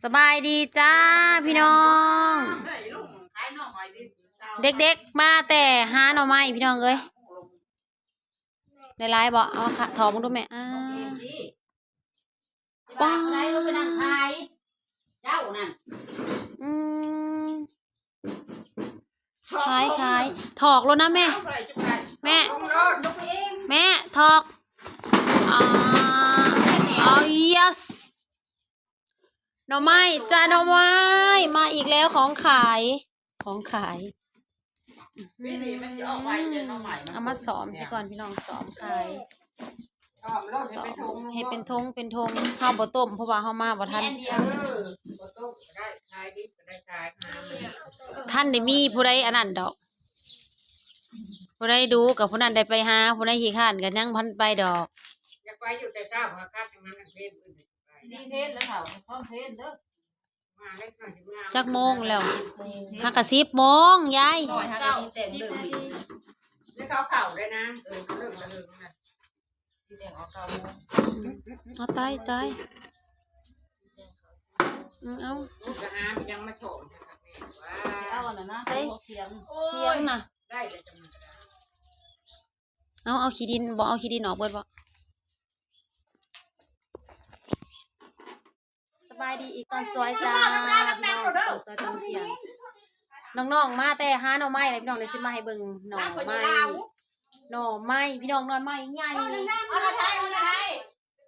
สบายดีจ้าพี่น้องเด็กๆมาแต่หาหน่อไม้พี่น้องเอ้ยได้หลายบ่เอาค่ะถอมึงดูแม่ป้าอะไรเราไปนั่งขายเจ้านั่นขายถอกแล้วนะแม่ถอกyes หน่อไม้จ้าหน่อไม้มาอีกแล้วของขายเอามาซ้อมสิก่อนพี่น้องซ้อมขายให้เป็นทงเฮาบ่ต้มเพราะว่าเฮามาบ่ทันท่านได้มีผู้ใดอันนั้นดอกผู้ใดดูกับผู้นั้นได้ไปหาผู้ใดขี้ข้านกันยังพันไปดอกอยากไปอยู่แต่เช้ามาคัดทั้งนั้นเพศดีเพศแล้วเขาท้องเพศเด้อจักโมงแล้วฮักกะ10 โมงยายแล้วเขาเข่าได้นะเรื่องนะที่แต่งเอาเก่าเอาตายเอาจะหายังมาโฉมเอาอันนั้นนะเทียงน่ะได้แต่จำมันก็ได้เอาขี้ดินบ่เอาขี้ดินออกเบิดบ่สบายดีอีกตอนสวยจ้าพี่น้องตอนสวยตอนเที่ยงน้องๆมาแต่หาหน่อไม้เลยพี่น้องเลยสิมาให้เบิ่งหน่อไม้พี่น้องหน่อไม้ใหญ่อะไร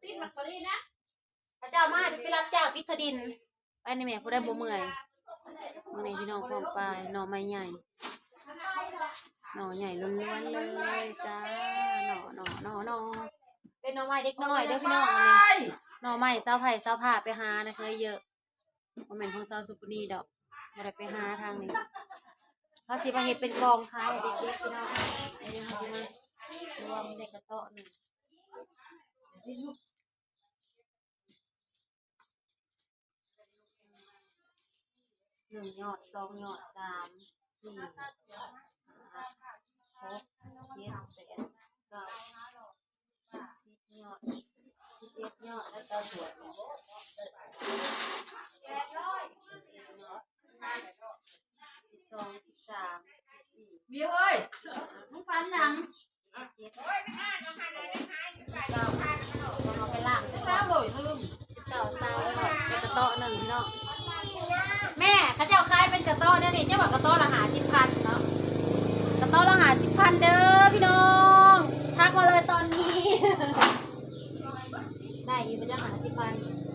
ปิดมักกะลีนะพระเจ้ามาไปรับเจ้าปิดดินไปนี่แม่ผู้ได้บ่เมื่อยมื้อนี้พี่น้องพร้อมไปหน่อไม้ใหญ่หน่อใหญ่ล้วนๆเลยจ้าหน่อเป็นหน่อไม้เด็กน้อยเด้อพี่น้องนี่หน่อไม้สาวไผ่สาวผ้าไปหานะเคยเยอะบ่แม่นของสาวสุปนีดอกบ่ได้ไปหาทางนี้เขาสิมาเฮ็ดเป็นกองขายเด็กๆพี่น้องไอ้เฮาสิมารวมในกระเตาะนึง1 ยอด 2 ยอด 3 4 5 6 7 8 9 10 ยอด 11 ยอดแล้วก็ส่วน12 13 14วิวเอ้ยมึงฟันยังเอาไปล่างเจ้าเลยลืม19 20ยอดเป็นกระเตาะ1พี่น้องแม่เขาเจ้าขายเป็นกระเตาะเนี่ยนี่เจ้าว่ากระเตาะละ50,000เนาะกระเตาะละ50,000เด้อพี่น้องทักมาเลยตอนนี้ได้อยู่เป็นละ50,000